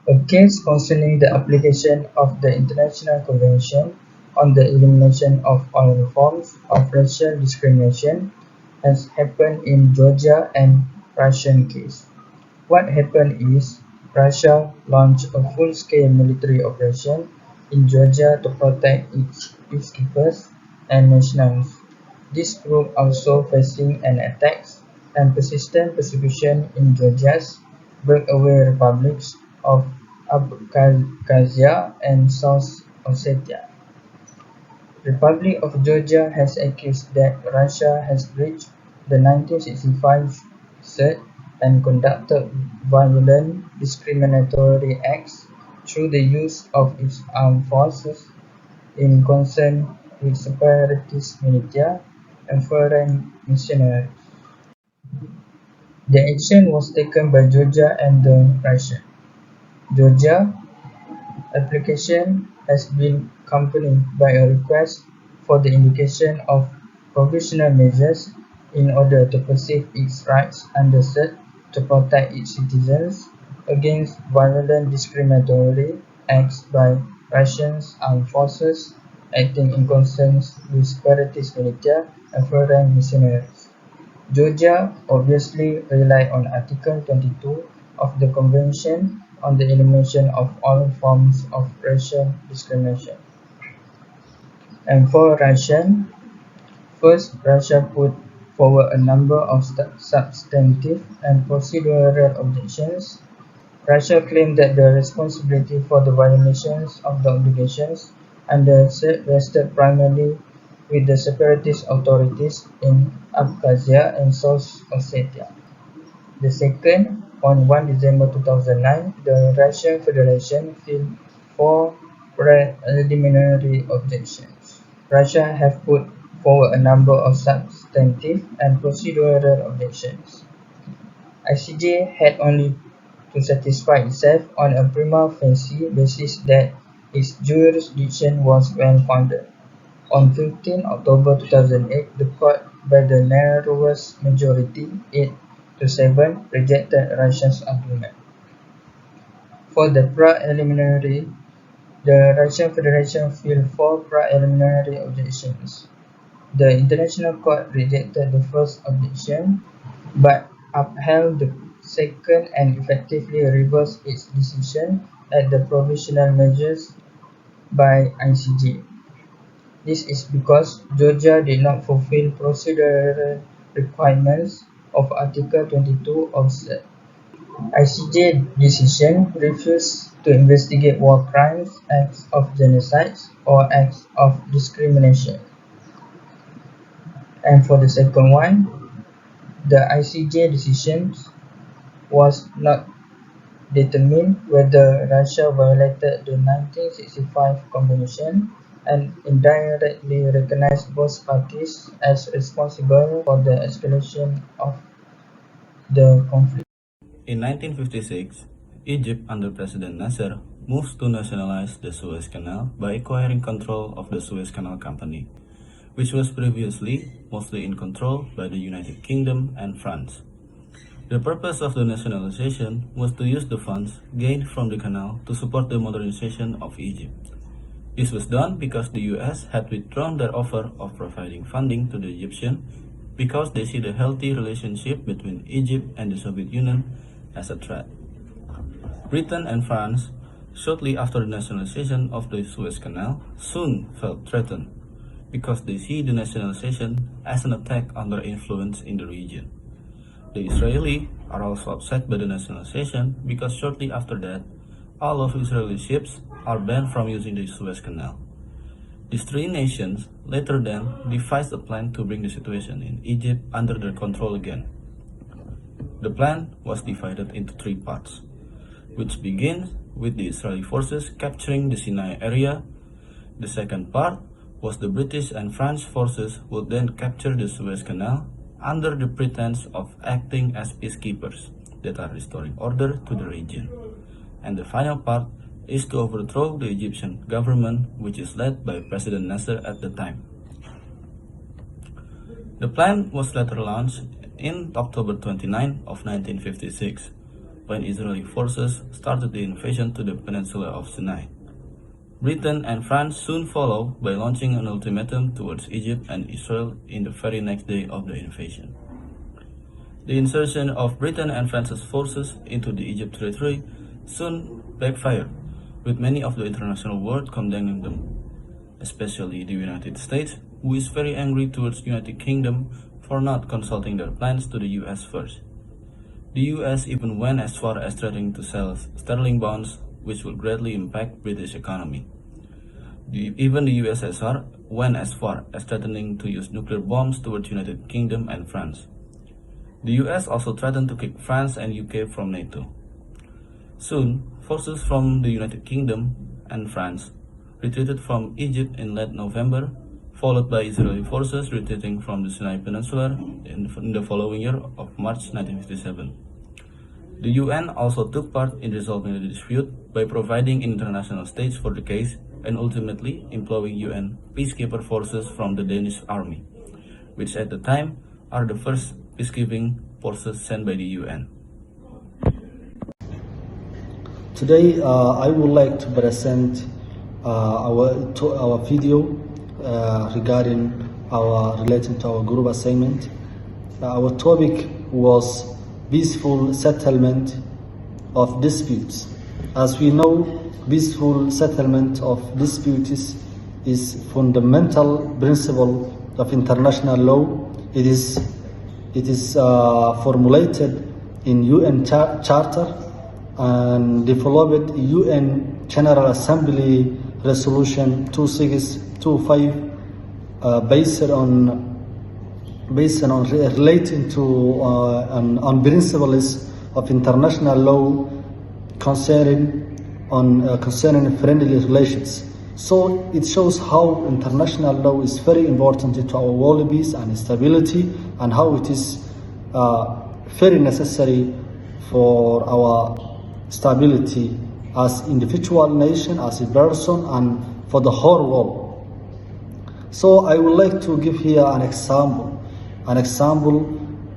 A case concerning the application of the International Convention on the Elimination of All Forms of Racial Discrimination has happened in Georgia and Russian case. What happened is Russia launched a full-scale military operation in Georgia to protect its peacekeepers and nationals. This group also facing an attacks and persistent persecution in Georgia's breakaway republics of Abkhazia and South Ossetia. Republic of Georgia has accused that Russia has breached the 1965 CERT and conducted violent discriminatory acts through the use of its armed forces in concern with separatist militia and foreign missionaries. The action was taken by Georgia and the Russia. Georgia application has been accompanied by a request for the indication of provisional measures in order to perceive its rights under CERT to protect its citizens against violent discriminatory acts by Russia's armed forces acting in concern with separatist militia and foreign missionaries. Georgia obviously relied on Article 22 of the Convention on the Elimination of All Forms of Racial Discrimination. And for Russia, first, Russia put forward a number of substantive and procedural objections. Russia claimed that the responsibility for the violations of the obligations under CERT rested primarily with the separatist authorities in Abkhazia and South Ossetia. The second, on 1 December 2009, the Russian Federation filed four preliminary objections. Russia have put forward a number of substantive and procedural objections. ICJ had only to satisfy itself on a prima facie basis that its jurisdiction was well-founded. On 15 October 2008, the court, by the narrowest majority, 8-7, rejected Russia's argument. For the preliminary, the Russian Federation filed four preliminary objections. The International Court rejected the first objection, but upheld the second and effectively reversed its decision at the provisional measures by ICJ. This is because Georgia did not fulfill procedural requirements of Article 22 of CERT. ICJ decision refused to investigate war crimes, acts of genocide, or acts of discrimination. And for the second one, the ICJ decision was not determine whether Russia violated the 1965 Convention and indirectly recognized both parties as responsible for the escalation of the conflict. In 1956, Egypt under President Nasser moves to nationalize the Suez Canal by acquiring control of the Suez Canal Company, which was previously mostly in control by the United Kingdom and France. The purpose of the nationalization was to use the funds gained from the canal to support the modernization of Egypt. This was done because the US had withdrawn their offer of providing funding to the Egyptians because they see the healthy relationship between Egypt and the Soviet Union as a threat. Britain and France, shortly after the nationalization of the Suez Canal, soon felt threatened because they see the nationalization as an attack on their influence in the region. The Israelis are also upset by the nationalization because shortly after that, all of Israeli ships are banned from using the Suez Canal. These three nations later then devised a plan to bring the situation in Egypt under their control again. The plan was divided into three parts, which begins with the Israeli forces capturing the Sinai area. The second part was the British and French forces would then capture the Suez Canal under the pretense of acting as peacekeepers that are restoring order to the region. And the final part is to overthrow the Egyptian government, which is led by President Nasser at the time. The plan was later launched in October 29 of 1956, when Israeli forces started the invasion to the peninsula of Sinai. Britain and France soon followed by launching an ultimatum towards Egypt and Israel in the very next day of the invasion. The insertion of Britain and France's forces into the Egypt territory soon backfired, with many of the international world condemning them, especially the United States, who is very angry towards the United Kingdom for not consulting their plans to the US first. The US even went as far as threatening to sell sterling bonds, which would greatly impact British economy. Even the USSR went as far as threatening to use nuclear bombs towards United Kingdom and France. The US also threatened to kick France and UK from NATO. Soon, forces from the United Kingdom and France retreated from Egypt in late November, followed by Israeli forces retreating from the Sinai Peninsula in the following year of March 1957. The UN also took part in resolving the dispute by providing international stage for the case and ultimately employing UN peacekeeper forces from the Danish army, which at the time are the first peacekeeping forces sent by the UN. Today, I would like to present our video regarding relating to our group assignment. Our topic was peaceful settlement of disputes. As we know, peaceful settlement of disputes is fundamental principle of international law. It is formulated in UN Charter and developed UN General Assembly Resolution 2625 based on relating to on principles of international law concerning friendly relations. So it shows how international law is very important to our world peace and stability, and how it is very necessary for our stability as individual nation, as a person, and for the whole world. So I would like to give here an example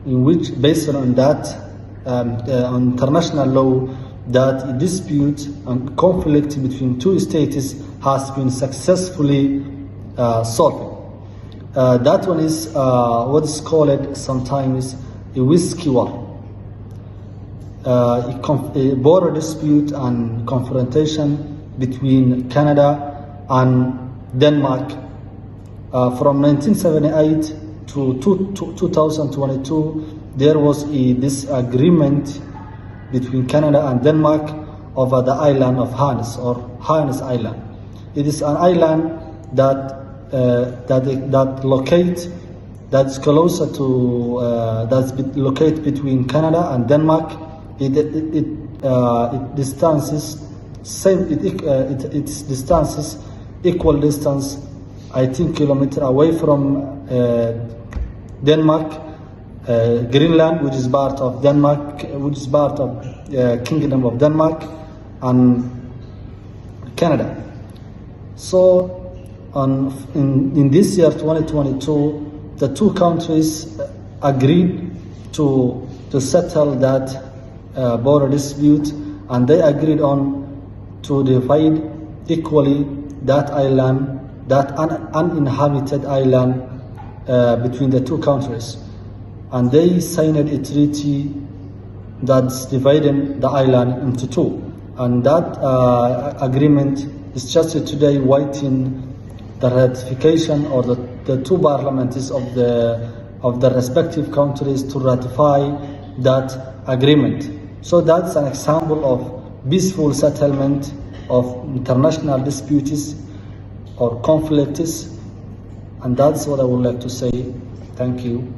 in which, based on that, on international law, that a dispute and conflict between two states has been successfully solved. That one is what is called sometimes a whiskey war. A border dispute and confrontation between Canada and Denmark from 1978 to 2022. There was a disagreement between Canada and Denmark over the island of Harnes, or Harnes Island. It is an island that's closer to that's located between Canada and Denmark. Its distances equal distance, I think, kilometer away from Denmark. Greenland, which is part of Denmark, which is part of Kingdom of Denmark, and Canada. So, in this year 2022, the two countries agreed to settle that border dispute, and they agreed on to divide equally that island, that uninhabited island, between the two countries. And they signed a treaty that's dividing the island into two. And that agreement is just today waiting the ratification, or the two parliaments of the respective countries to ratify that agreement. So that's an example of peaceful settlement of international disputes or conflicts, and that's what I would like to say. Thank you.